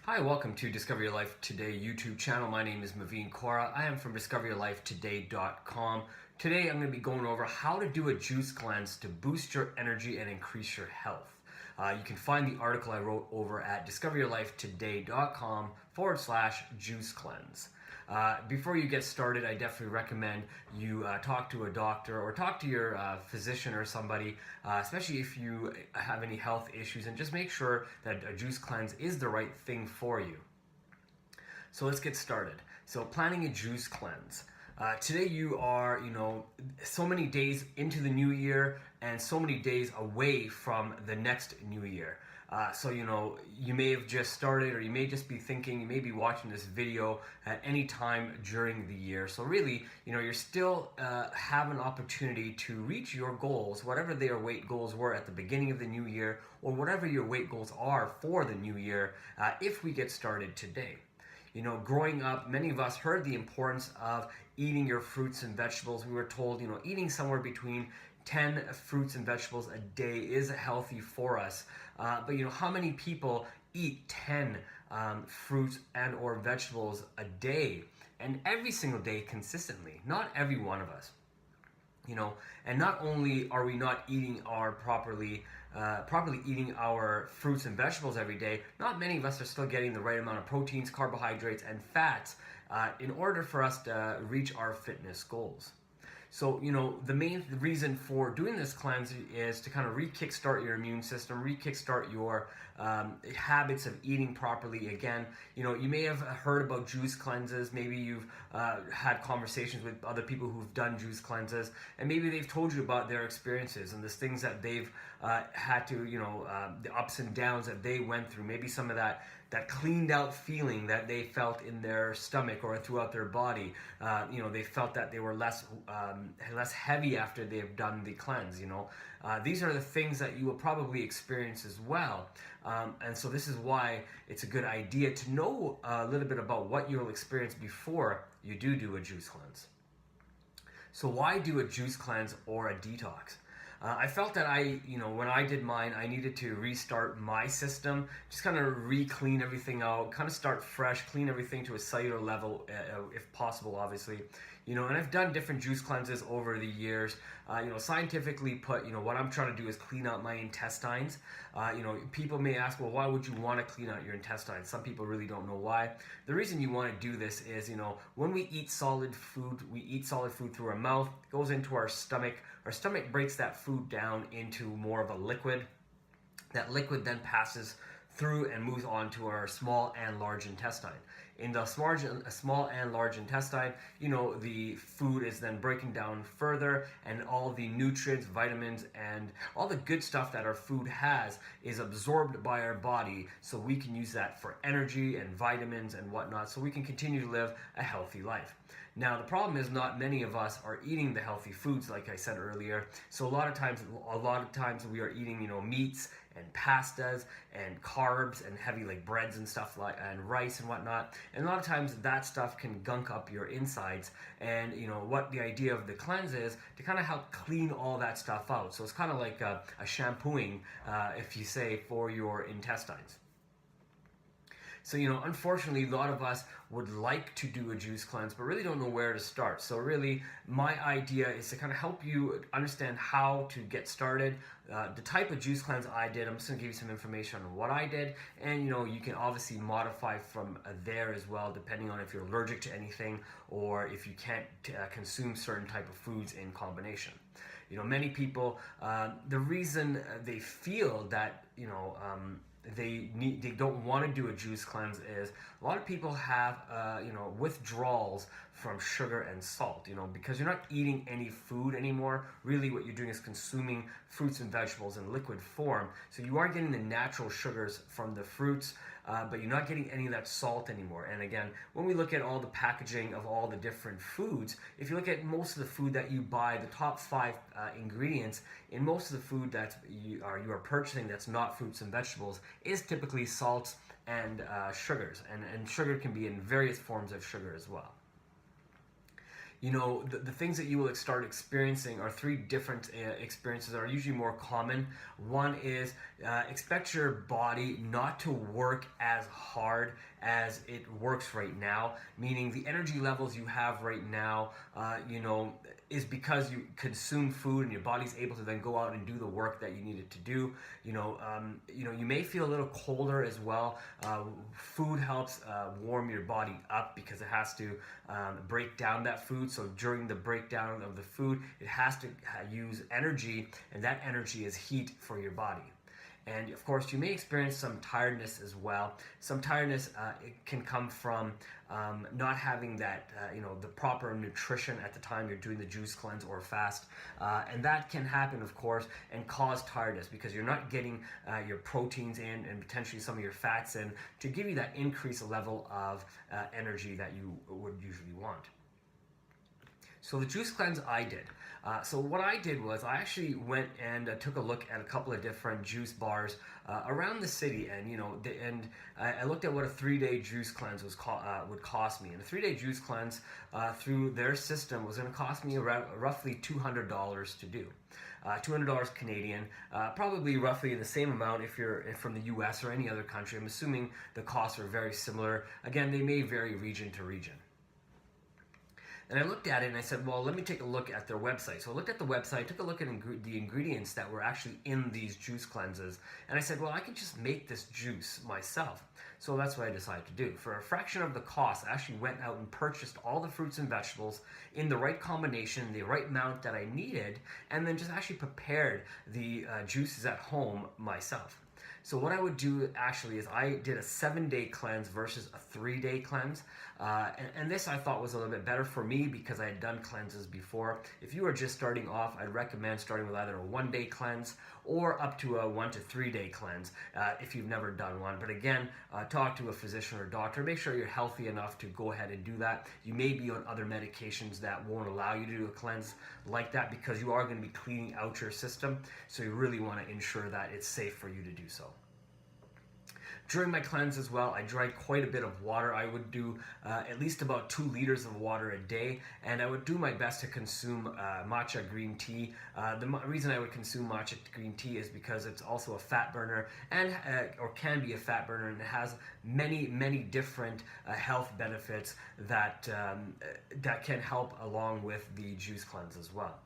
Hi, welcome to Discover Your Life Today YouTube channel. My name is Maveen Kaura. I am from discoveryourlifetoday.com. Today I'm going to be going over how to do a juice cleanse to boost your energy and increase your health. You can find the article I wrote over at discoveryourlifetoday.com/juice cleanse. Before you get started, I definitely recommend you talk to a doctor or talk to your physician or somebody, especially if you have any health issues, and just make sure that a juice cleanse is the right thing for you. So let's get started. So planning a juice cleanse. Today you are, so many days into the new year and so many days away from the next new year. So you may have just started, or you may just be thinking, you may be watching this video at any time during the year. So really, you're still have an opportunity to reach your goals, whatever their weight goals were at the beginning of the new year, or whatever your weight goals are for the new year, if we get started today. Growing up, many of us heard the importance of eating your fruits and vegetables. We were told, eating somewhere between 10 fruits and vegetables a day is healthy for us. But how many people eat 10 fruits and or vegetables a day, and every single day consistently? Not every one of us. And not only are we not eating our properly eating our fruits and vegetables every day, not many of us are still getting the right amount of proteins, carbohydrates, and fats in order for us to reach our fitness goals. So, the main reason for doing this cleanse is to kind of re-kickstart your immune system, re-kickstart your habits of eating properly again. You may have heard about juice cleanses. Maybe you've had conversations with other people who've done juice cleanses, and maybe they've told you about their experiences and the things that they've had to, the ups and downs that they went through. Maybe some of that cleaned out feeling that they felt in their stomach or throughout their body. They felt that they were less heavy after they've done the cleanse. These are the things that you will probably experience as well. And so this is why it's a good idea to know a little bit about what you'll experience before you do a juice cleanse. So why do a juice cleanse or a detox? I felt that when I did mine, I needed to restart my system, just kind of re-clean everything out, kind of start fresh, clean everything to a cellular level, if possible, obviously. And I've done different juice cleanses over the years. Scientifically put, what I'm trying to do is clean out my intestines. People may ask, well, why would you want to clean out your intestines? Some people really don't know why. The reason you want to do this is, when we eat solid food, through our mouth, it goes into our stomach. Our stomach breaks that food down into more of a liquid. That liquid then passes through and moves on to our small and large intestine. In the small and large intestine, the food is then breaking down further, and all the nutrients, vitamins, and all the good stuff that our food has is absorbed by our body, so we can use that for energy and vitamins and whatnot, so we can continue to live a healthy life. Now, the problem is not many of us are eating the healthy foods, like I said earlier. So a lot of times we are eating, meats and pastas and carbs and heavy like breads and stuff and rice and whatnot. And a lot of times that stuff can gunk up your insides. And what the idea of the cleanse is to kind of help clean all that stuff out. So it's kind of like a shampooing, if you say, for your intestines. So, unfortunately, a lot of us would like to do a juice cleanse, but really don't know where to start. So really, my idea is to kind of help you understand how to get started. The type of juice cleanse I did, I'm just going to give you some information on what I did. And, you can obviously modify from there as well, depending on if you're allergic to anything or if you can't consume certain type of foods in combination. Many people, the reason they feel that, they don't want to do a juice cleanse is a lot of people have withdrawals from sugar and salt, because you're not eating any food anymore. Really what you're doing is consuming fruits and vegetables in liquid form, so you are getting the natural sugars from the fruits, but you're not getting any of that salt anymore. And again, when we look at all the packaging of all the different foods, if you look at most of the food that you buy, the top 5 ingredients in most of the food that you are purchasing that's not fruits and vegetables is typically salts and sugars, and sugar can be in various forms of sugar as well. the things that you will start experiencing are three different experiences that are usually more common. One is expect your body not to work as hard as it works right now, meaning the energy levels you have right now, is because you consume food and your body's able to then go out and do the work that you needed to do. You may feel a little colder as well. Food helps warm your body up because it has to break down that food. So during the breakdown of the food, it has to use energy, and that energy is heat for your body. And of course, you may experience some tiredness as well. Some tiredness it can come from not having that, the proper nutrition at the time you're doing the juice cleanse or fast. And that can happen, of course, and cause tiredness because you're not getting your proteins in and potentially some of your fats in to give you that increased level of energy that you would usually want. So the juice cleanse I did. So what I did was I actually went and took a look at a couple of different juice bars around the city, and I looked at what a 3-day juice cleanse would cost me. And a 3-day juice cleanse through their system was going to cost me around roughly $200 to do. $200 Canadian, probably roughly the same amount if you're from the US or any other country. I'm assuming the costs are very similar. Again, they may vary region to region. And I looked at it and I said, well, let me take a look at their website. So I looked at the website, took a look at the ingredients that were actually in these juice cleanses. And I said, well, I can just make this juice myself. So that's what I decided to do. For a fraction of the cost, I actually went out and purchased all the fruits and vegetables in the right combination, the right amount that I needed, and then just actually prepared the juices at home myself. So what I would do actually is I did a 7-day cleanse versus a 3-day cleanse. And this I thought was a little bit better for me because I had done cleanses before. If you are just starting off, I'd recommend starting with either a 1-day cleanse or up to a 1 to 3-day cleanse if you've never done one. But again, talk to a physician or doctor. Make sure you're healthy enough to go ahead and do that. You may be on other medications that won't allow you to do a cleanse like that because you are going to be cleaning out your system. So you really want to ensure that it's safe for you to do so. During my cleanse as well, I drank quite a bit of water. I would do at least about 2 liters of water a day, and I would do my best to consume matcha green tea. The reason I would consume matcha green tea is because it's also a fat burner and or can be a fat burner, and it has many different health benefits that can help along with the juice cleanse as well.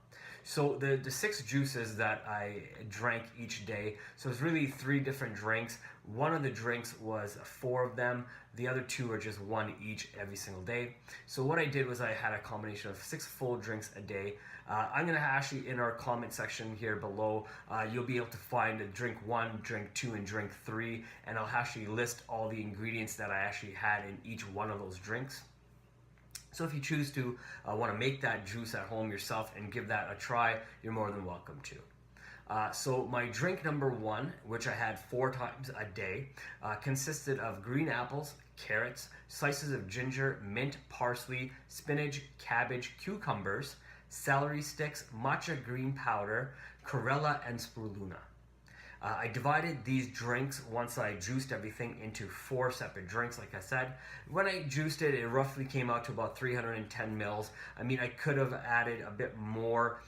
So the 6 juices that I drank each day, so it's really 3 different drinks. One of the drinks was 4 of them. The other 2 are just 1 each every single day. So what I did was I had a combination of 6 full drinks a day. I'm going to actually, in our comment section here below, you'll be able to find a drink 1, drink 2, and drink 3. And I'll actually list all the ingredients that I actually had in each one of those drinks. So if you choose to want to make that juice at home yourself and give that a try, you're more than welcome to. So my drink number 1, which I had 4 times a day, consisted of green apples, carrots, slices of ginger, mint, parsley, spinach, cabbage, cucumbers, celery sticks, matcha green powder, Chlorella, and Spirulina. I divided these drinks once I juiced everything into 4 separate drinks, like I said. When I juiced it, it roughly came out to about 310 mils. I mean, I could have added a bit more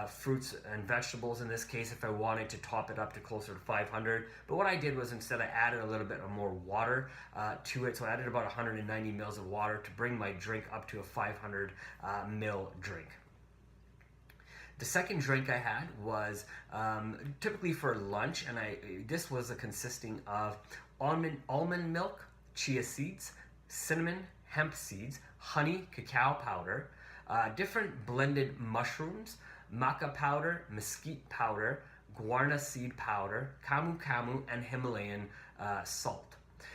fruits and vegetables in this case if I wanted to top it up to closer to 500. But what I did was instead I added a little bit of more water to it. So I added about 190 mils of water to bring my drink up to a 500 mil drink. The second drink I had was typically for lunch, and this was consisting of almond milk, chia seeds, cinnamon, hemp seeds, honey, cacao powder, different blended mushrooms, Maca powder, Mesquite powder, Guarana seed powder, Camu Camu and Himalayan salt.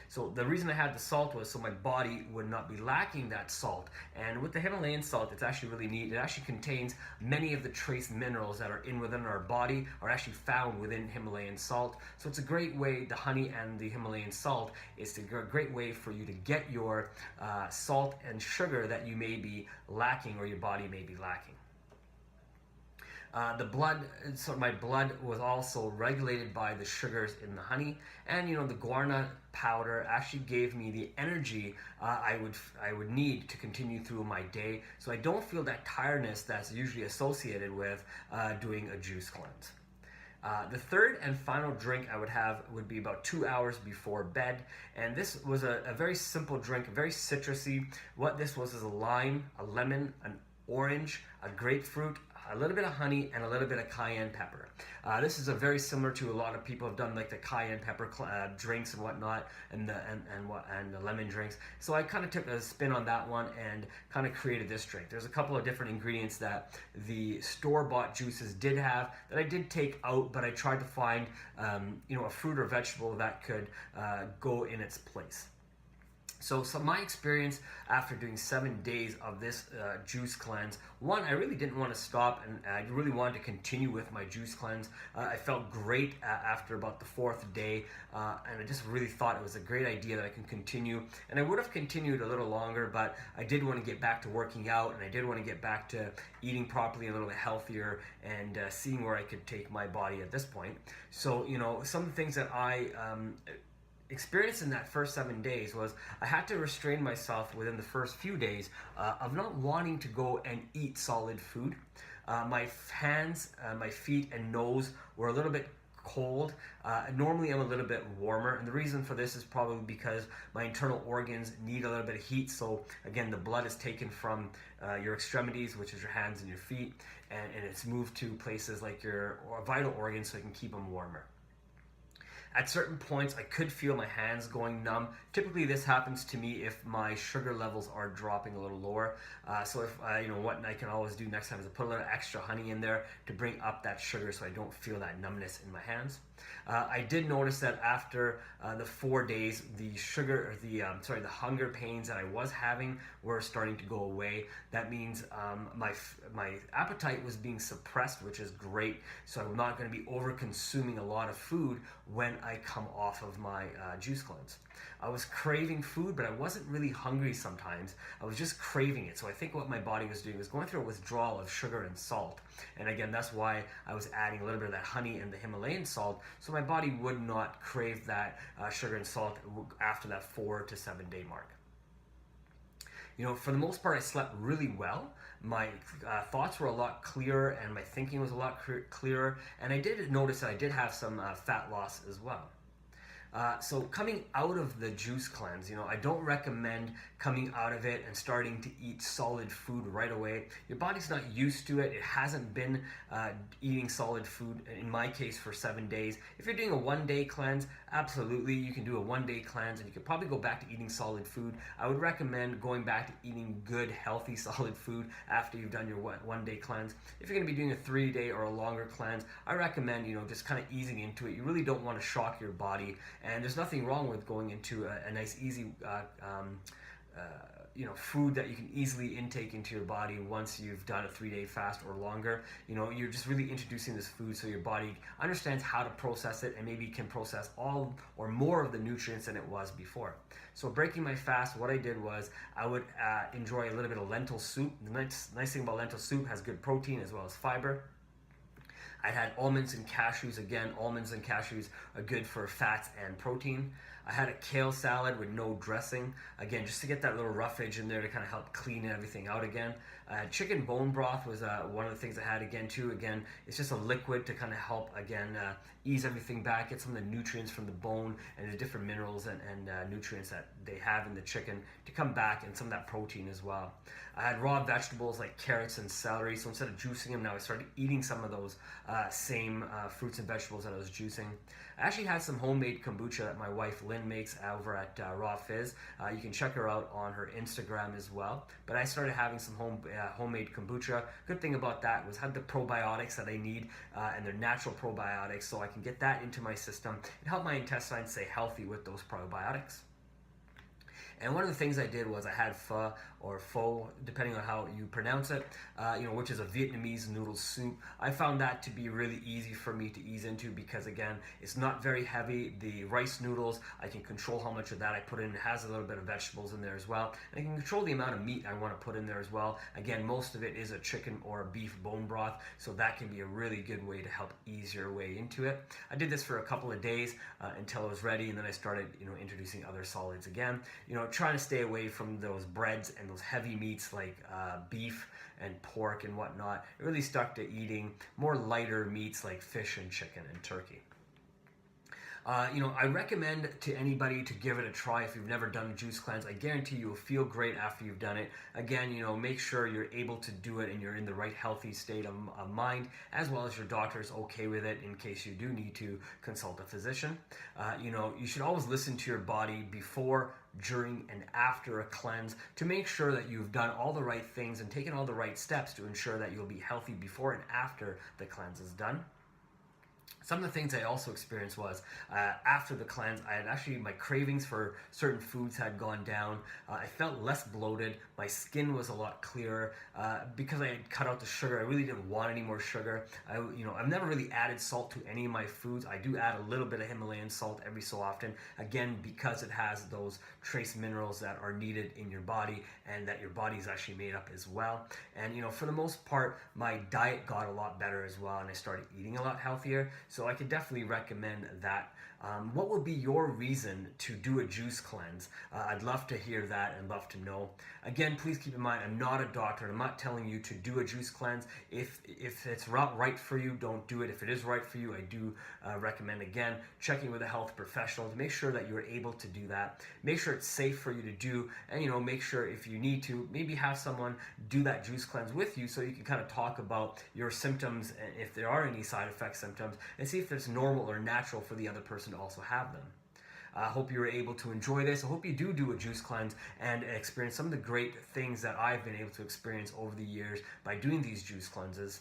So the reason I had the salt was so my body would not be lacking that salt. And with the Himalayan salt, it's actually really neat. It actually contains many of the trace minerals that are within our body are actually found within Himalayan salt. So it's a great way, the honey and the Himalayan salt is a great way for you to get your salt and sugar that you may be lacking or your body may be lacking. So my blood was also regulated by the sugars in the honey, and the guarana powder actually gave me the energy I would need to continue through my day, so I don't feel that tiredness that's usually associated with doing a juice cleanse. The third and final drink I would have would be about 2 hours before bed, and this was a very simple drink, very citrusy. What this was is a lime, a lemon, an orange, a grapefruit, a little bit of honey, and a little bit of cayenne pepper. This is a very similar to a lot of people have done, like the cayenne pepper drinks and whatnot, and the lemon drinks. So I kind of took a spin on that one and kind of created this drink. There's a couple of different ingredients that the store-bought juices did have that I did take out, but I tried to find a fruit or vegetable that could go in its place. So my experience after doing 7 days of this juice cleanse, one, I really didn't want to stop, and I really wanted to continue with my juice cleanse. I felt great after about the 4th day, and I just really thought it was a great idea that I can continue. And I would have continued a little longer, but I did want to get back to working out, and I did want to get back to eating properly, a little bit healthier, and seeing where I could take my body at this point. So, some of the things that I experience in that first 7 days was I had to restrain myself within the first few days of not wanting to go and eat solid food. My hands, my feet, and nose were a little bit cold. Normally I'm a little bit warmer, and the reason for this is probably because my internal organs need a little bit of heat. So again, the blood is taken from your extremities, which is your hands and your feet, and it's moved to places like your vital organs so you can keep them warmer. At certain points, I could feel my hands going numb. Typically, this happens to me if my sugar levels are dropping a little lower. So if what I can always do next time is put a little extra honey in there to bring up that sugar, so I don't feel that numbness in my hands. I did notice that after the 4 days, the hunger pains that I was having were starting to go away. That means my appetite was being suppressed, which is great. So I'm not going to be over consuming a lot of food when I come off of my juice cleanse. I was craving food, but I wasn't really hungry sometimes. I was just craving it. So I think what my body was doing was going through a withdrawal of sugar and salt. And again, that's why I was adding a little bit of that honey and the Himalayan salt, so my body would not crave that sugar and salt after that 4 to 7 day mark. For the most part, I slept really well. My thoughts were a lot clearer, and my thinking was a lot clearer. And I did notice that I did have some fat loss as well. So coming out of the juice cleanse, I don't recommend coming out of it and starting to eat solid food right away. Your body's not used to it. It hasn't been eating solid food, in my case, for 7 days. If you're doing a 1 day cleanse, absolutely, you can do a 1 day cleanse and you could probably go back to eating solid food. I would recommend going back to eating good, healthy, solid food after you've done your 1 day cleanse. If you're going to be doing a 3 day or a longer cleanse, I recommend, just kind of easing into it. You really don't want to shock your body. And there's nothing wrong with going into a nice, easy, food that you can easily intake into your body once you've done a 3 day fast or longer. You're just really introducing this food so your body understands how to process it and maybe can process all or more of the nutrients than it was before. So breaking my fast, what I did was I would enjoy a little bit of lentil soup. The nice thing about lentil soup has good protein as well as fiber. I had almonds and cashews. Again, almonds and cashews are good for fats and protein. I had a kale salad with no dressing. Again, just to get that little roughage in there to kind of help clean everything out again. Chicken bone broth was one of the things I had again too. Again, it's just a liquid to kind of help ease everything back, get some of the nutrients from the bone and the different minerals and nutrients that they have in the chicken to come back, and some of that protein as well. I had raw vegetables like carrots and celery, so instead of juicing them, now I started eating some of those same fruits and vegetables that I was juicing. I actually had some homemade kombucha that my wife Lynn makes over at Raw Fizz. You can check her out on her Instagram as well. But I started having some homemade kombucha. Good thing about that was had the probiotics that I need, and they're natural probiotics, so I can get that into my system and help my intestines stay healthy with those probiotics. And one of the things I did was I had pho or pho, depending on how you pronounce it, which is a Vietnamese noodle soup. I found that to be really easy for me to ease into because, again, it's not very heavy. The rice noodles, I can control how much of that I put in. It has a little bit of vegetables in there as well. And I can control the amount of meat I want to put in there as well. Again, most of it is a chicken or a beef bone broth, so that can be a really good way to help ease your way into it. I did this for a couple of days until I was ready, and then I started, introducing other solids again. Trying to stay away from those breads and those heavy meats like beef and pork and whatnot. I really stuck to eating more lighter meats like fish and chicken and turkey. I recommend to anybody to give it a try if you've never done a juice cleanse. I guarantee you will feel great after you've done it. Again, make sure you're able to do it and you're in the right healthy state of mind, as well as your doctor is okay with it in case you do need to consult a physician. You should always listen to your body before, during, and after a cleanse to make sure that you've done all the right things and taken all the right steps to ensure that you'll be healthy before and after the cleanse is done. Some of the things I also experienced was after the cleanse, I had actually, my cravings for certain foods had gone down. I felt less bloated. My skin was a lot clearer. Because I had cut out the sugar, I really didn't want any more sugar. I've never really added salt to any of my foods. I do add a little bit of Himalayan salt every so often, again, because it has those trace minerals that are needed in your body and that your body is actually made up as well. And, for the most part, my diet got a lot better as well, and I started eating a lot healthier. So I could definitely recommend that. What would be your reason to do a juice cleanse? I'd love to hear that and love to know. Again, please keep in mind, I'm not a doctor and I'm not telling you to do a juice cleanse. If it's not right for you, don't do it. If it is right for you, I do recommend, again, checking with a health professional to make sure that you're able to do that. Make sure it's safe for you to do, and make sure if you need to, maybe have someone do that juice cleanse with you so you can kind of talk about your symptoms and if there are any side effect symptoms, and see if it's normal or natural for the other person to also have them. I hope you were able to enjoy this. I hope you do a juice cleanse and experience some of the great things that I've been able to experience over the years by doing these juice cleanses.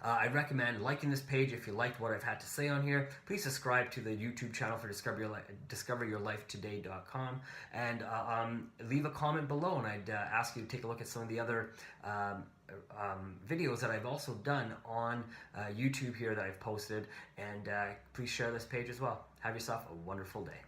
I recommend liking this page if you liked what I've had to say on here. Please subscribe to the YouTube channel for discoveryourlifetoday.com, and leave a comment below, and I'd ask you to take a look at some of the other videos that I've also done on YouTube here that I've posted, and please share this page as well. Have yourself a wonderful day.